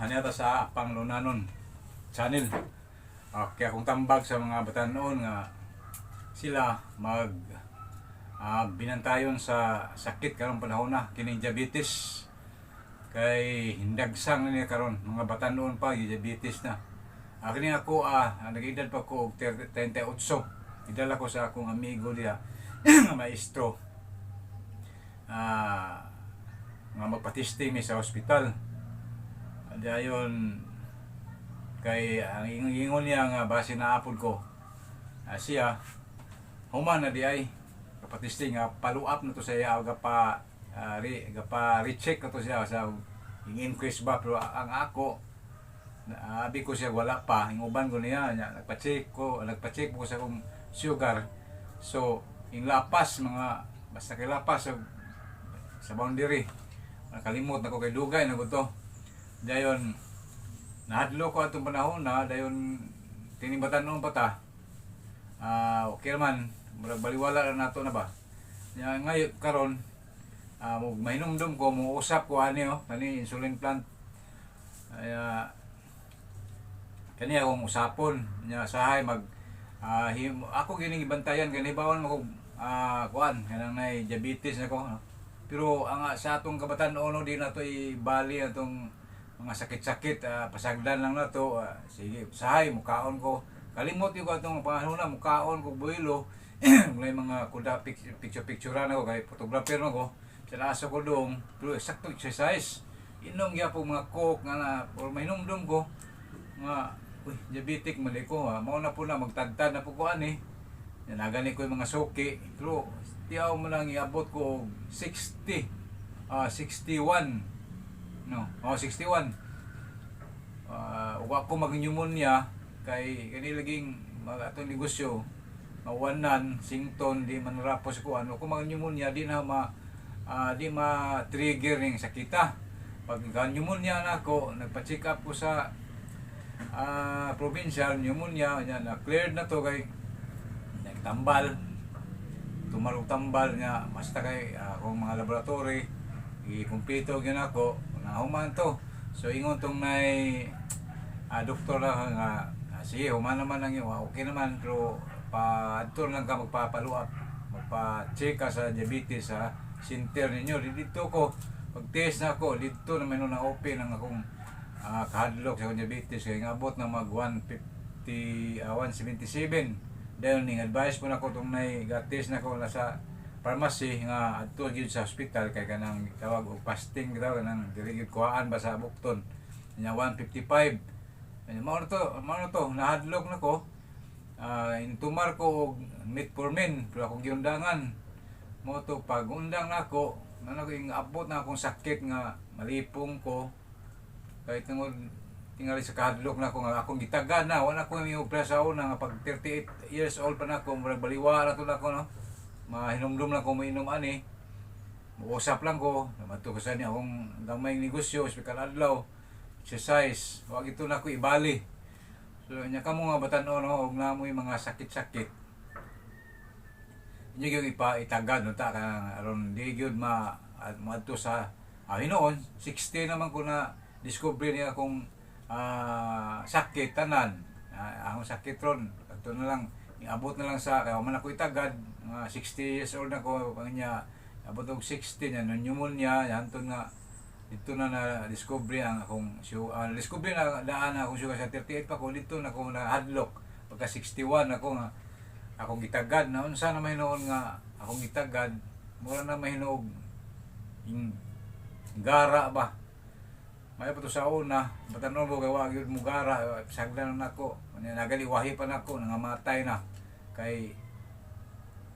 Anyata sa Panglunanon channel. Okay, akong tambag sa mga batanon nga sila mag binantayon sa sakit karong panahon na kining diabetes. Kay hindagsang niya karon mga batanon pa diabetes na. Kini ako nag-edad pa ko og 38. Idala ko sa akong amigo diha nga maestro. Nga magpatisting mi sa ospital. Dayon kay ang ingon niya nga base na apod ko siya human na di ay kapatisting nga follow up na to sa iya gapa recheck na to siya sa increase ba, pero ang ako abi ko siya wala pa, hinguban ko niya nagpa-check ko sa akong sugar. So yung lapas mga basta kay lapas sa boundary nakalimot na ko kay dugay na ko to. Dayon nahadlo ko atong panahon na dayon tinibatan noon pa ta. Okay naman, murag baliwala na nato na ba. Ngayon karon mahinumdum ko mo usap ko ani kani insulin plant. Kani akong usapon nya sahay mag ako gining ibantayan kani bawon mo kuan kanang nay diabetes nako. Pero ang sa atong kabatan-on di na to ibali atong mga sakit-sakit, pasagdan lang na to. Sige, sahay, mukaon ko. Kalimot yung ko itong panahon na, mukaon ko buhilo. May mga kuda, picture-picturean ako, kay photographer ako. Sinaso ko doon, pero sakto exercise. Inom niya po mga coke, nga na, or may inom ko. Nga, diabetic mali ko. Mauna po na, magtagtad na po ko Nagani ko yung mga suki. Pero, tiyaw mo lang iabot ko 60, 61. No, 61. Wa ko mag-pneumonia kay kanilaging atong negosyo mawanan sington di manrapos ko ko mag-pneumonia di na di ma-trigger ning sakita. Pag pneumonia na ako, nagpa-check up ko sa provincial pneumonia na cleared na to kay nagtambal tumarog tambal nga basta kay akong mga laboratory i-kumpleto gyud ako human to. So ingon tong nay doktor lang nga sige human naman lang yun, okay naman, pero adto lang ka magpapaluap, magpa-check ka sa diabetes sa center ninyo. Dito ko pag-test na ako dito na may na open ang akong kahadlok sa diabetes kay ngabot na mag 177. Dahil ning advice po na ko tong nay ga-test na ko na sa pharmacy nga adto gyud sa hospital kay kanang tawag og fasting daw kanang dili gyud kuhaan ba sa bukton nya 155. Mao to nahadlok na ko. Intumar ko og metformin pero akong giundangan mo to pag undang nako ing abot na akong sakit nga malipong ko kay tungod tingali sa kahadlok na ko nga akong gitagan na wala ko may operasyon nga pag 38 years old pa na ko murag baliwa na to na ko mahinumdum lang ko mainom Uusap lang ko, namadto ko sa niya akong gamay negosyo, hospital adlaw, exercise, wag ito na ko ibali. So nya kamo nga batan-on og namoy mga sakit-sakit. Inyo gyud itagad no ta aron di gyud maadto sa hinoon 60 naman ko na discover niya akong sakit tanan. Akong sakit ron, adto na lang iabot na lang sa kaya man ako itagad 60 years old na ko kanya abot og 60 nya pneumonia yanton nga dito na discovery ang akong discovery na daan na akong sugar sa 38 pa ko dito na ko na hadlock pagka 61 ako nga akong gitagad na unsa na mahinoon nga akong gitagad mura na mahinog gara ba may pa to sa una batanon mo kay wa gyud mo gara sagdan na nako nagaliwahi pa nako nangamatay na kay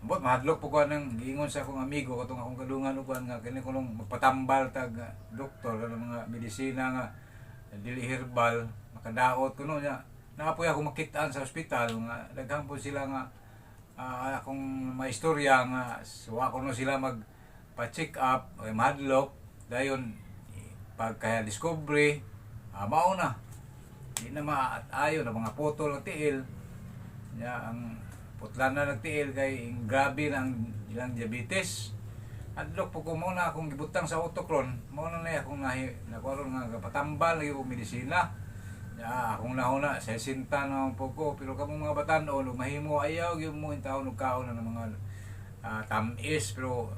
ambot mahadlok po ko nang giingon sa akong amigo katong akong kadungan uban nga kini kulong magpatambal tag doktor ng mga medisina nga dili herbal makadaot kuno nya naapoy ako makitaan sa ospital nga daghang po sila nga akong maistorya nga suwa ko no sila magpa-check up o mahadlok dayon pag kaya discovery mao na di na maayo na mga putol ng tiil nya ang putlan na nagtiil kay grabe na ang ilang diabetes. adlok po ko muna akong gibutang sa otokron, muna na akong nakuaron nga patambal lagi ko medisina. Ya, akong nahuna sa sinta naman po ko, pero kamong mga batan-on mahimo ayaw gyud mo taon og kaon ng mga tamis, pero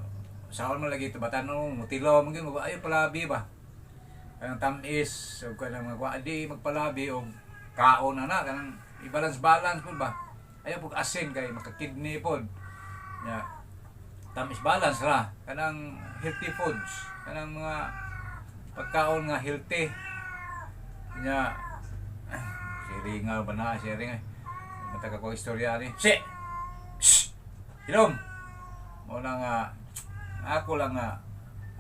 saon man lagi ito batan-on mutilaw man gyud ayaw palabi ba. Kanang tamis o kanang mga kuadi magpalabi og kaon na kanang i-balance po ba. Ayaw pug asin kay makakidney pod. Ya, tamis balance ra kanang healthy foods, kanang mga pagkaon nga healthy. Nya sharing nga ba na sharing matag ko istorya ni. Si. Hilom. Mo na nga ako lang nga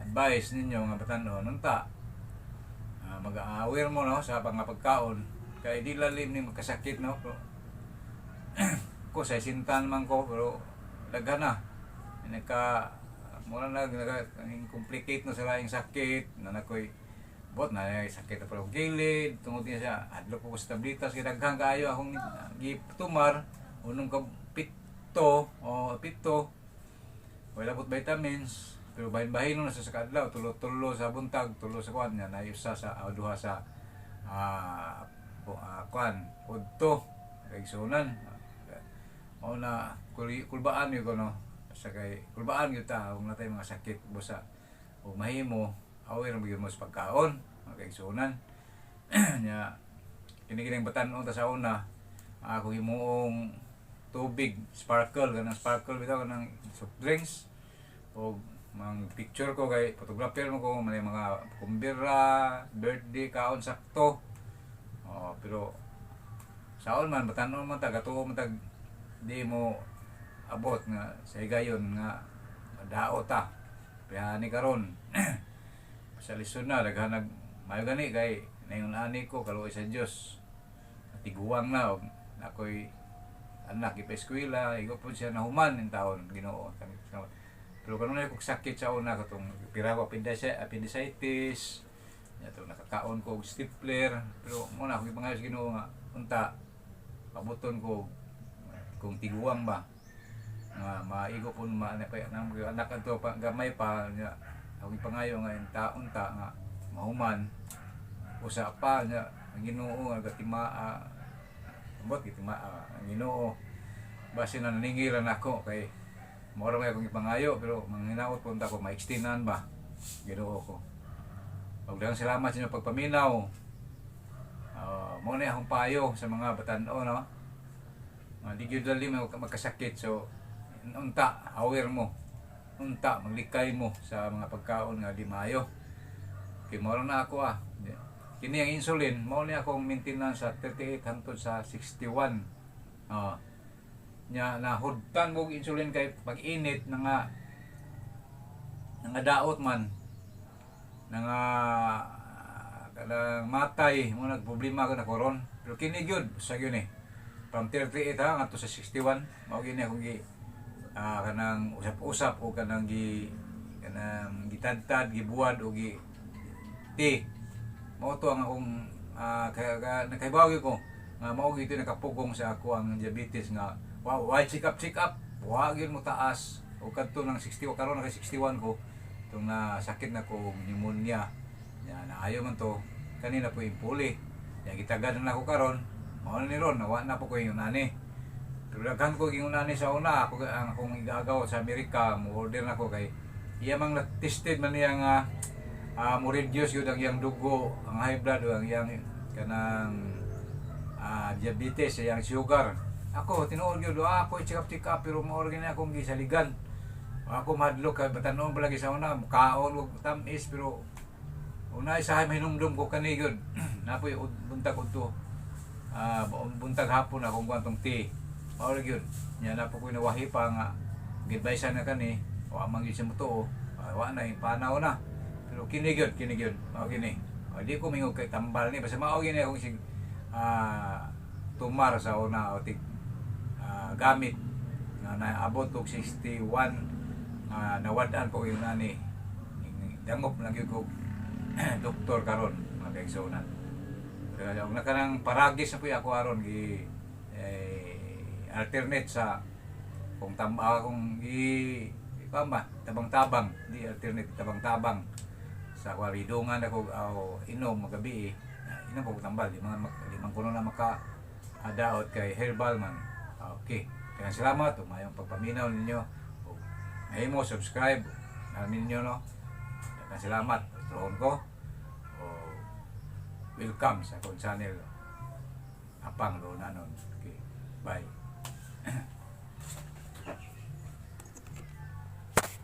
advice ninyo nga batan-on unta mag-aware mo no sa mga pagkaon kay di lalim ni magkasakit no. Ko sa sintan man ko pero daghan na nagka mura na complicate no sa laing sakit na nakoy bot na sakit pa og gilid tungod niya siya adlok ko sa tablitas kay daghang kaayo akong gitumar unong ka pito wala bot vitamins pero bahin-bahin na sa kadlaw tulo sa buntag tulo sa kwan niya nayusa sa duha sa kwan udto kay sunan o na kulbaan yo no sa kay kulbaan gyud ta ug natay mga sakit busa o mahimo aware mo gyud mo sa pagkaon kay sunan nya kini batan-on ta sa una ako himuong tubig sparkle kanang sparkle bitaw kanang soft drinks o mang picture ko kay photographer mo ko may mga kumbira birthday kaon sakto pero saon man batan-on man ta gatuo man tag di mo abot nga sa higayon nga madao ta kaya ni karon sa lisod na daghan mayo gani kay nayon ani ko kaluoy sa Dios tiguwang na og ako'y anak ipa-eskwela igo po siya nahuman in taon Ginoo pero kanon ay kog sakit sa una katong pirawa appendicitis yato nakakaon ko og stapler pero mo na ako ipangayos Ginoo nga unta pabuton ko kung tiguwang ba nga maigo pun anak adto pa gamay pa nya ako ipangayo nga unta nga mahuman usa pa nya ang Ginoo nga gatimaa ambot gitimaa ang Ginoo base na naningiran ako kay mora may akong ipangayo pero manghinaot punta ko ma-extendan ba Ginoo ko ug daghang salamat sa inyong pagpaminaw mo na akong payo sa mga batan-o no di gyud dali magkasakit so unta aware mo unta maglikay mo sa mga pagkaon nga di maayo kay mao na ako kini ang insulin mao ni akong maintenance sa 38 hangtod sa 61 nya nahudtan mo insulin kay pag-init nga daot man nga kanang matay mo nagproblema ko na koron pero kini gyud sa gyud ni from 38 ngadto sa 61 mao gini akong kanang usap-usap o kanang gitadtad gibuwad o ti mao to ang akong nakaibaw ko nga mao gito nakapugong sa ako ang diabetes nga why check up wa gyud mo taas o kadto ng 60 karon na 61 ko tong na sakit na ko pneumonia ya naayo man to kanina po impuli ya gitagad na ako karon mao ni ron nawa na po ko yung ani pero daghan ko yung ani sa una ako ang akong igagaw sa Amerika mo order na ko kay iya mang tested man niya nga mo reduce yun ang iyang dugo ang high blood o ang iyang kanang diabetes ang sugar ako tinuod gyud ako check up pero mo organ akong gisaligan ako madlok kay batan-on palagi sa una kaon og tamis pero una isa hinumdum ko kani gyud napoy buntag udto buntag hapon akong kwantong tea mao gyud nya na po ko nawahi pa nga gidbaysan na kani wa man gyud siya moto wa na panaw na pero kini gyud mao kini di ko mingog kay tambal ni basta mao gini akong sig tumar sa una o tig gamit na naabot og 61 nawadaan ko yung nani dangop lang gyud ko doktor karon mga kaigsunan pero nakanang paragis na po ako aron gi alternate sa kung tamba kung pama tabang-tabang di alternate tabang-tabang sa walidungan ako inom magabi inom ko tambal limang kuno na maka adaot kay herbal man. Okay, kaya salamat mayong pagpaminaw ninyo ay mo subscribe namin ninyo no. Kaya salamat tuhon ko welcome sa akong channel apang do nanon. Okay, bye.